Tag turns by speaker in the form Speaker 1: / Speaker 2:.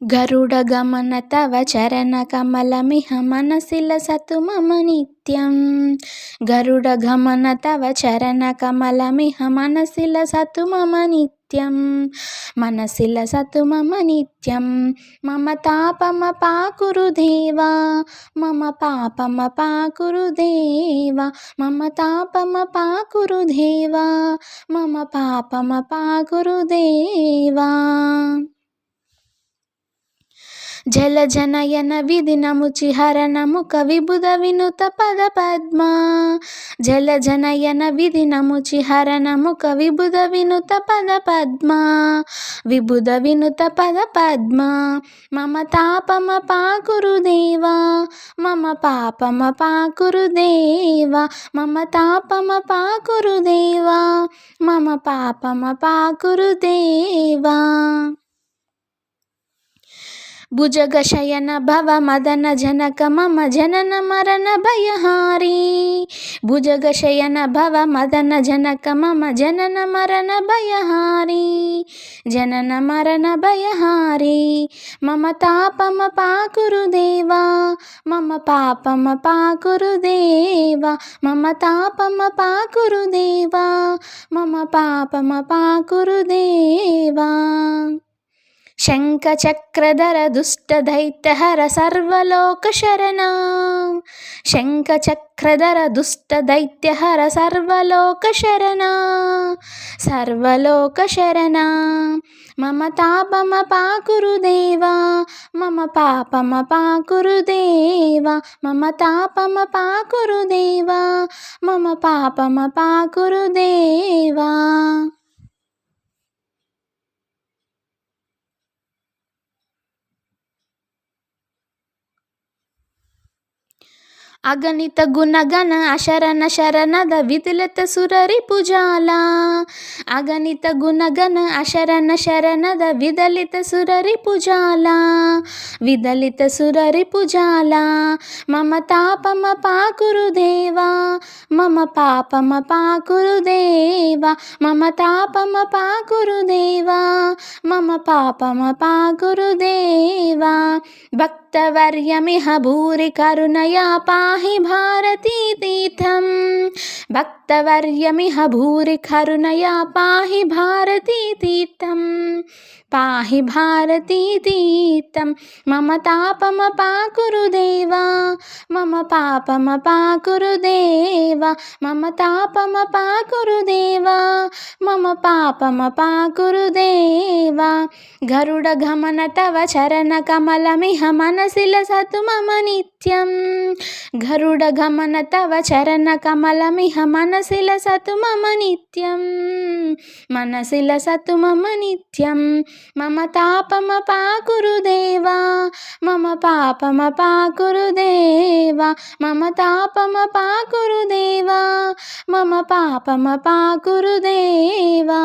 Speaker 1: गरुडगमन तव चरणकमलमिह मनसि लसतु मम नित्यं। गरुडगमन तव चरणकमलमिह मनसि लसतु मम नित्यं। मनसि लसतु मम नित्यं। मम तापमपाकुरु देवा, मम पापमपाकुरु देवा, मम तापमपाकुरु देवा, मम पापमपाकुरु देवा। जलजनयन विधिनमुचिहरणमु कविबुध विनुत पद पद्मा। जलजनयन विधिनमुचिहरणमु कविबुध विनुत पद पद्मा। विबुध विनुत पद पद्मा। मम तापमपाकुरु देवा, मम पापमपाकुरु देवा, मम तापमपाकुरु देवा, मम पापमपाकुरु देवा। भुजगशयन भव मदन जनक मम जनन मरण भयहारी। भुजगशयन भव मदन जनक मम जनन मरण भयहारी। जनन मरण भयहारी। मम तापमपाकुरु देवा, मम पापमपाकुरु देवा, मम तापमपाकुरु देवा, मम पापमपाकुरु देवा। शङ्खचक्रधर दुष्टदैत्यहर सर्वलोकशरणा। शङ्खचक्रधर दुष्टदैत्यहर सर्वलोकशरणा। सर्वलोकशरणा। मम तापमपाकुरु देवा, मम पापमपाकुरु देवा, मम तापमपाकुरु देवा, मम पापमपाकुरु देवा। अगणित गुणगण अशरण शरणद विदिलित सुररिपुजाला। अगणित गुणगण अशरण शरणद विदलित सुररिपुजाला। विदलित सुररिपुजाला। मम तापमपाकुरु देवा, मम पापमपाकुरु देवा, मम तापमपाकुरु देवा, मम पापमपाकुरु देवा। भक्तवर्यमिह भूरि करुणया पाहि भारतीतीर्थं। भक्तवर्यमिह भूरि करुणया पाहि भारतीतीर्थं। पाहि भारतीतीर्थं। मम तापमपाकुरु देवा, मम पापमपाकुरु देवा, मम तापमपाकुरु देवा, मम पापमपाकुरु देवा। गरुडगमन तव चरणकमलमिह मनसि लसतु मम नित्यं। गरुडगमन तव चरणकमलमिह मनसि लसतु मम नित्यं। मनसि लसतु मम नित्यं। मम तापमपाकुरु देवा, मम पापमपाकुरु देवा, मम तापमपाकुरु देवा, मम पापमपाकुरु देवा।